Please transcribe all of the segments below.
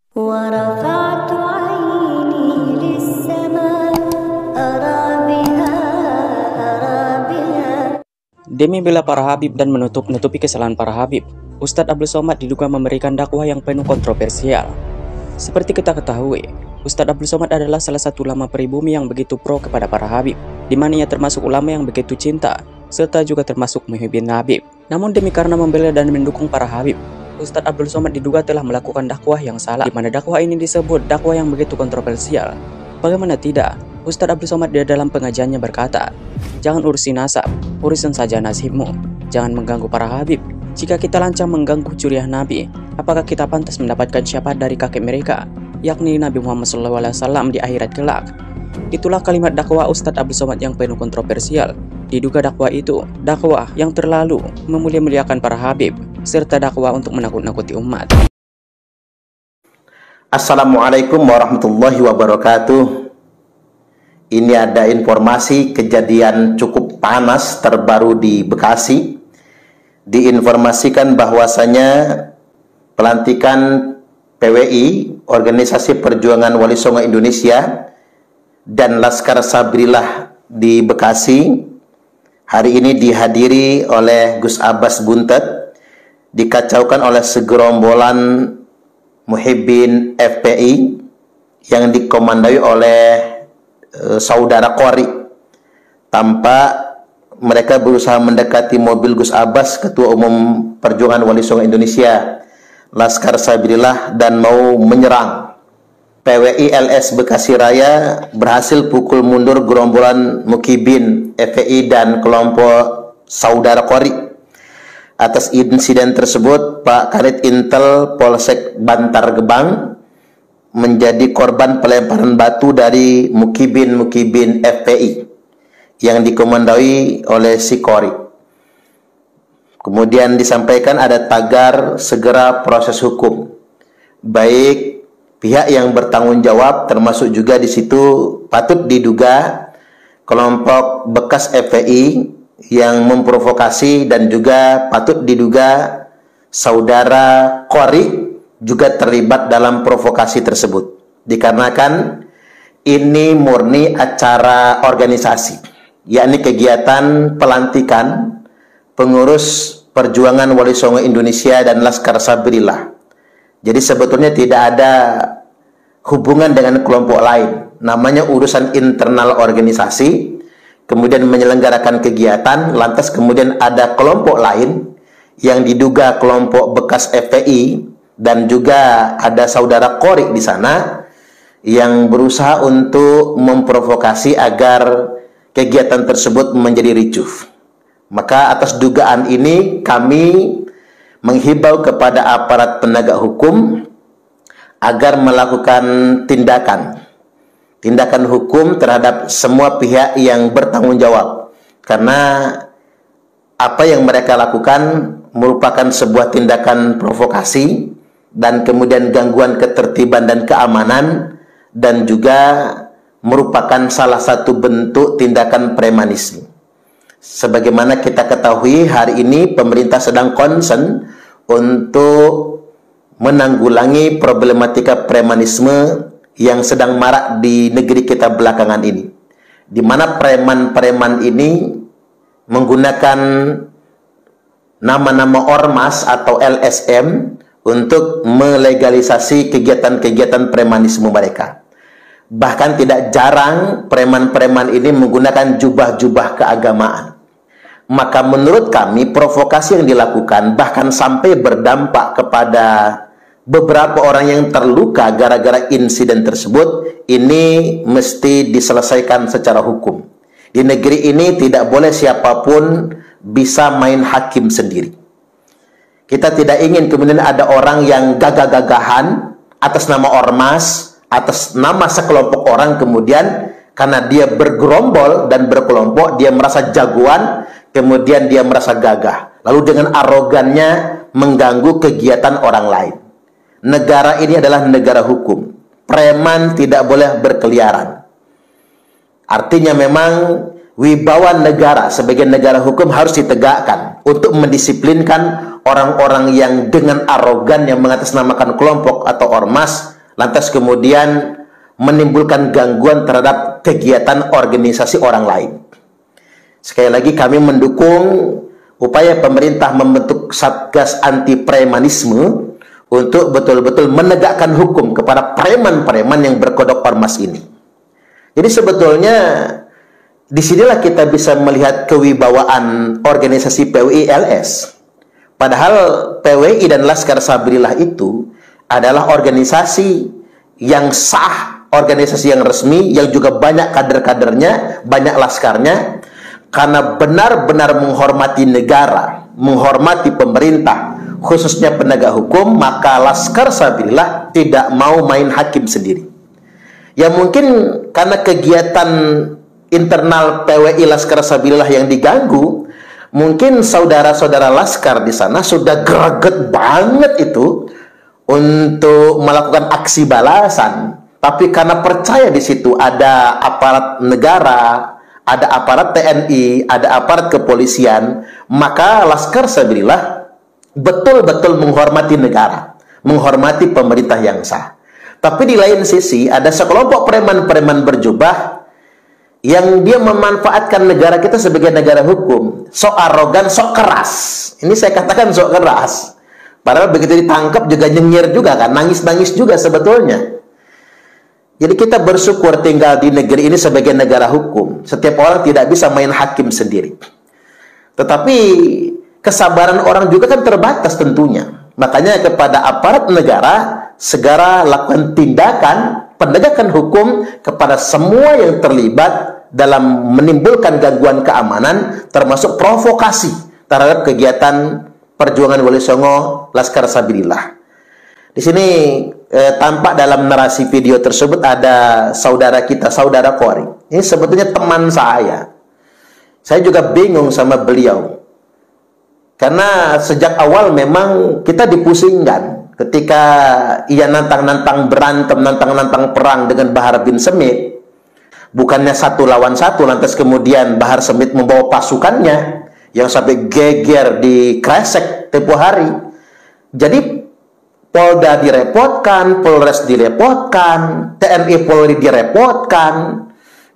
ورفعت عيني للسماء أرى بها. Demi bela para Habib dan menutupi kesalahan para Habib, Ustadz Abdul Somad diduga memberikan dakwah yang penuh kontroversial. Seperti kita ketahui, Ustadz Abdul Somad adalah salah satu ulama pribumi yang begitu pro kepada para Habib, di mana ia termasuk ulama yang begitu cinta, serta juga termasuk muhibbin Habib. Namun demi karena membela dan mendukung para Habib, Ustadz Abdul Somad diduga telah melakukan dakwah yang salah, di mana dakwah ini disebut dakwah yang begitu kontroversial. Bagaimana tidak, Ustadz Abdul Somad di dalam pengajiannya berkata, "Jangan urusi nasab, urusan saja nasibmu. Jangan mengganggu para Habib. Jika kita lancang mengganggu curiah Nabi, apakah kita pantas mendapatkan syafaat dari kakek mereka, yakni Nabi Muhammad SAW di akhirat kelak?" Itulah kalimat dakwah Ustadz Abdul Somad yang penuh kontroversial. Diduga dakwah itu dakwah yang terlalu memulia-muliakan para Habib, serta dakwah untuk menakut-nakuti umat. Assalamualaikum warahmatullahi wabarakatuh. Ini ada informasi kejadian cukup panas terbaru di Bekasi. Diinformasikan bahwasanya pelantikan PWI, Organisasi Perjuangan Wali Songo Indonesia, dan Laskar Sabrilah di Bekasi hari ini dihadiri oleh Gus Abbas Buntet, dikacaukan oleh segerombolan muhibbin FPI yang dikomandoi oleh saudara Qori. Tampak mereka berusaha mendekati mobil Gus Abbas, Ketua Umum Perjuangan Wali Songo Indonesia, Laskar Sabrilah, dan mau menyerang. PWI LS Bekasi Raya berhasil pukul mundur gerombolan mukibbin FPI dan kelompok saudara Qori. Atas insiden tersebut, Pak Kadit Intel Polsek Bantar Gebang menjadi korban pelemparan batu dari mukibbin FPI yang dikomandoi oleh si Qori. Kemudian disampaikan ada tagar segera proses hukum. Baik pihak yang bertanggung jawab, termasuk juga di situ patut diduga kelompok bekas FPI yang memprovokasi, dan juga patut diduga saudara Qori juga terlibat dalam provokasi tersebut. Dikarenakan ini murni acara organisasi, yakni kegiatan pelantikan pengurus Perjuangan Wali Songo Indonesia dan Laskar Sabrilah. Jadi sebetulnya tidak ada hubungan dengan kelompok lain. Namanya urusan internal organisasi, kemudian menyelenggarakan kegiatan, lantas kemudian ada kelompok lain yang diduga kelompok bekas FPI, dan juga ada saudara Qori di sana yang berusaha untuk memprovokasi agar kegiatan tersebut menjadi ricuh. Maka atas dugaan ini kami menghimbau kepada aparat penegak hukum agar melakukan tindakan hukum terhadap semua pihak yang bertanggung jawab, karena apa yang mereka lakukan merupakan sebuah tindakan provokasi dan kemudian gangguan ketertiban dan keamanan, dan juga merupakan salah satu bentuk tindakan premanisme. Sebagaimana kita ketahui, hari ini pemerintah sedang concern untuk menanggulangi problematika premanisme yang sedang marak di negeri kita belakangan ini, di mana preman-preman ini menggunakan nama-nama ormas atau LSM untuk melegalisasi kegiatan-kegiatan premanisme mereka. Bahkan tidak jarang preman-preman ini menggunakan jubah-jubah keagamaan. Maka menurut kami provokasi yang dilakukan bahkan sampai berdampak kepada beberapa orang yang terluka gara-gara insiden tersebut, ini mesti diselesaikan secara hukum. Di negeri ini tidak boleh siapapun bisa main hakim sendiri. Kita tidak ingin kemudian ada orang yang gagah-gagahan atas nama ormas, atas nama sekelompok orang, kemudian karena dia bergerombol dan berkelompok, dia merasa jagoan, kemudian dia merasa gagah, lalu dengan arogannya mengganggu kegiatan orang lain. Negara ini adalah negara hukum. Preman tidak boleh berkeliaran. Artinya memang wibawa negara sebagai negara hukum harus ditegakkan untuk mendisiplinkan orang-orang yang dengan arogan yang mengatasnamakan kelompok atau ormas lantas kemudian menimbulkan gangguan terhadap kegiatan organisasi orang lain. Sekali lagi kami mendukung upaya pemerintah membentuk Satgas Anti Premanisme untuk betul-betul menegakkan hukum kepada preman-preman yang berkodok ormas ini. Jadi sebetulnya disinilah kita bisa melihat kewibawaan organisasi PWI LS. Padahal PWI dan Laskar Sabilillah itu adalah organisasi yang sah, organisasi yang resmi, yang juga banyak kader-kadernya, banyak laskarnya, karena benar-benar menghormati negara, menghormati pemerintah, khususnya penegak hukum, maka Laskar Sabilillah tidak mau main hakim sendiri. Ya mungkin karena kegiatan internal PWI Laskar Sabilillah yang diganggu, mungkin saudara-saudara Laskar di sana sudah greget banget itu untuk melakukan aksi balasan. Tapi karena percaya di situ ada aparat negara, ada aparat TNI, ada aparat kepolisian, maka Laskar Sabilillah betul-betul menghormati negara, menghormati pemerintah yang sah. Tapi di lain sisi ada sekelompok preman-preman berjubah yang dia memanfaatkan negara kita sebagai negara hukum, sok arogan, sok keras. Ini saya katakan sok keras. Padahal begitu ditangkap juga nyengir juga kan, nangis-nangis juga sebetulnya. Jadi kita bersyukur tinggal di negeri ini sebagai negara hukum. Setiap orang tidak bisa main hakim sendiri. Tetapi kesabaran orang juga kan terbatas tentunya. Makanya kepada aparat negara segera lakukan tindakan penegakan hukum kepada semua yang terlibat dalam menimbulkan gangguan keamanan, termasuk provokasi terhadap kegiatan perjuangan Wali Songo Laskar Sabilillah. Di sini tampak dalam narasi video tersebut ada saudara kita, saudara Kori. Ini sebetulnya teman saya. Saya juga bingung sama beliau. Karena sejak awal memang kita dipusingkan ketika ia nantang-nantang berantem, nantang-nantang perang dengan Bahar bin Smith. Bukannya 1 lawan 1, lantas kemudian Bahar Smith membawa pasukannya yang sampai geger di Kresek tempo hari. Jadi Polda direpotkan, Polres direpotkan, TNI Polri direpotkan.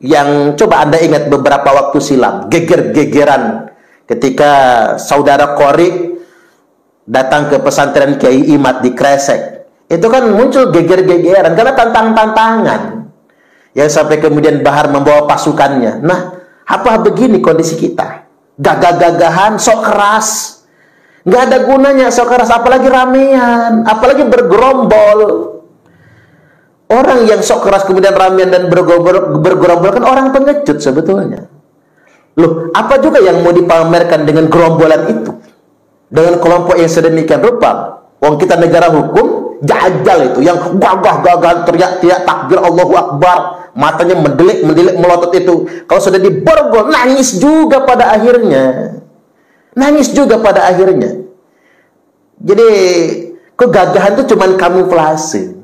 Yang coba Anda ingat beberapa waktu silam, geger-gegeran ketika saudara Kori datang ke pesantren Kiai Imad di Kresek. Itu kan muncul geger-gegeran karena tantang-tantangan. Yang sampai kemudian Bahar membawa pasukannya. Nah, apa begini kondisi kita? Gagah-gagahan, sok keras. Nggak ada gunanya sok keras, apalagi ramean, apalagi bergerombol. Orang yang sok keras kemudian ramean dan bergerombol kan orang pengecut sebetulnya. Loh, apa juga yang mau dipamerkan dengan gerombolan itu? Dengan kelompok yang sedemikian rupa. Wong kita negara hukum, jajal itu yang gagah-gagahan teriak-teriak takbir Allahu Akbar, matanya mendelik melotot itu. Kalau sudah diborgol, nangis juga pada akhirnya. Nangis juga pada akhirnya. Jadi kegagahan itu cuman kamuflase.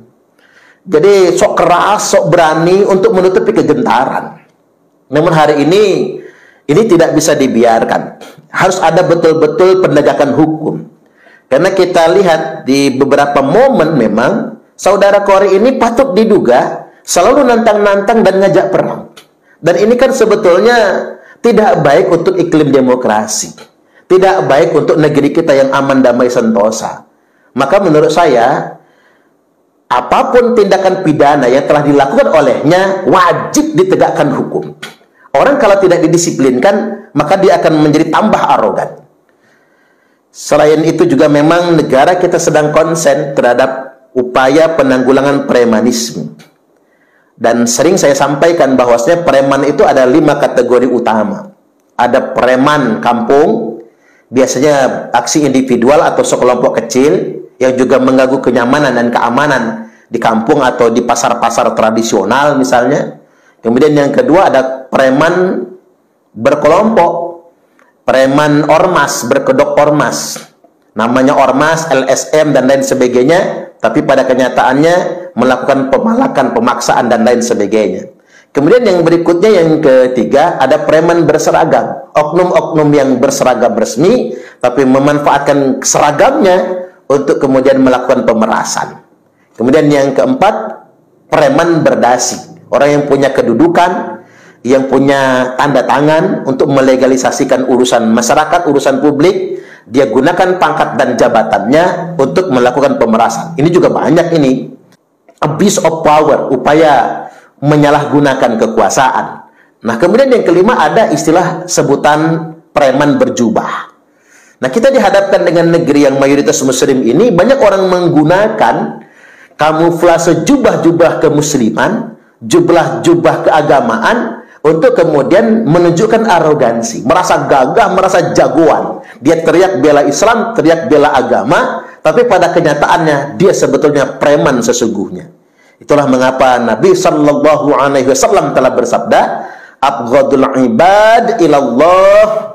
Jadi sok keras, sok berani untuk menutupi kegentaran. Namun hari ini tidak bisa dibiarkan. Harus ada betul-betul penegakan hukum. Karena kita lihat di beberapa momen memang saudara Kori ini patut diduga selalu nantang-nantang dan ngajak perang. Dan ini kan sebetulnya tidak baik untuk iklim demokrasi. Tidak baik untuk negeri kita yang aman, damai, sentosa. Maka menurut saya, apapun tindakan pidana yang telah dilakukan olehnya, wajib ditegakkan hukum. Orang kalau tidak didisiplinkan, maka dia akan menjadi tambah arogan. Selain itu juga memang negara kita sedang konsen terhadap upaya penanggulangan premanisme. Dan sering saya sampaikan bahwasanya preman itu ada 5 kategori utama. Ada preman kampung, biasanya aksi individual atau sekelompok kecil yang juga mengganggu kenyamanan dan keamanan di kampung atau di pasar-pasar tradisional misalnya. Kemudian yang kedua ada preman berkelompok, preman ormas, berkedok ormas. Namanya ormas, LSM dan lain sebagainya, tapi pada kenyataannya melakukan pemalakan, pemaksaan dan lain sebagainya. Kemudian yang berikutnya, yang ketiga, ada preman berseragam. Oknum-oknum yang berseragam resmi, tapi memanfaatkan seragamnya untuk kemudian melakukan pemerasan. Kemudian yang keempat, preman berdasi. Orang yang punya kedudukan, yang punya tanda tangan untuk melegalisasikan urusan masyarakat, urusan publik, dia gunakan pangkat dan jabatannya untuk melakukan pemerasan. Ini juga banyak ini. Abuse of power, upaya menyalahgunakan kekuasaan. Nah, kemudian yang kelima ada istilah sebutan preman berjubah. Nah, kita dihadapkan dengan negeri yang mayoritas muslim ini, banyak orang menggunakan kamuflase jubah-jubah kemusliman, jubah-jubah keagamaan, untuk kemudian menunjukkan arogansi, merasa gagah, merasa jagoan. Dia teriak bela Islam, teriak bela agama, tapi pada kenyataannya dia sebetulnya preman sesungguhnya. Itulah mengapa Nabi Sallallahu Alaihi Wasallam telah bersabda, "Abghadul ibad ilallah."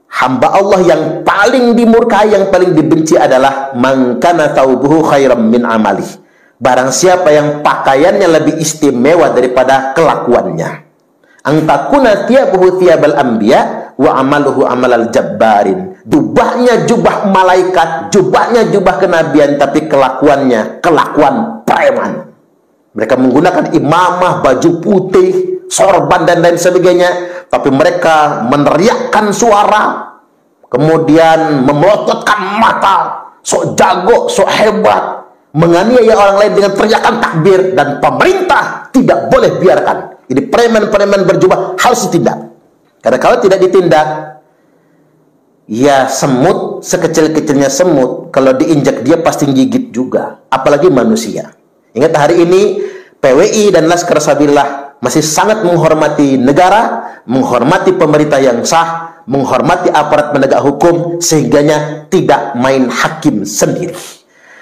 Hamba Allah yang paling dimurkai, yang paling dibenci adalah man kana thawbuhu khairam min amali. Barang siapa yang pakaiannya lebih istimewa daripada kelakuannya. Antakuna thiyabuhu thiyabal anbiya wa amaluhu amalal jabbarin. Jubahnya jubah malaikat, jubahnya jubah kenabian, tapi kelakuannya kelakuan preman. Mereka menggunakan imamah, baju putih, sorban dan lain sebagainya, tapi mereka meneriakkan suara, kemudian memelototkan mata, sok jago, sok hebat, menganiaya orang lain dengan teriakan takbir, dan pemerintah tidak boleh biarkan. Jadi preman-preman berjubah harus ditindak. Karena kalau tidak ditindak, ya semut, sekecil-kecilnya semut, kalau diinjak dia pasti gigit juga. Apalagi manusia. Ingat, hari ini PWI dan Laskar Sabillah masih sangat menghormati negara, menghormati pemerintah yang sah, menghormati aparat penegak hukum, sehingganya tidak main hakim sendiri.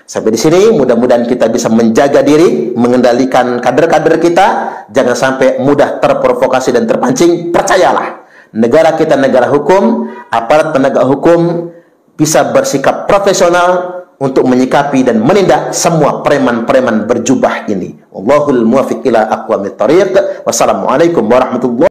Sampai di sini, mudah-mudahan kita bisa menjaga diri, mengendalikan kader-kader kita, jangan sampai mudah terprovokasi dan terpancing. Percayalah, negara kita negara hukum, aparat penegak hukum bisa bersikap profesional untuk menyikapi dan menindak semua preman-preman berjubah ini. Wallahul muwaffiq ila aqwamit thariq. Wassalamualaikum warahmatullahi wabarakatuh.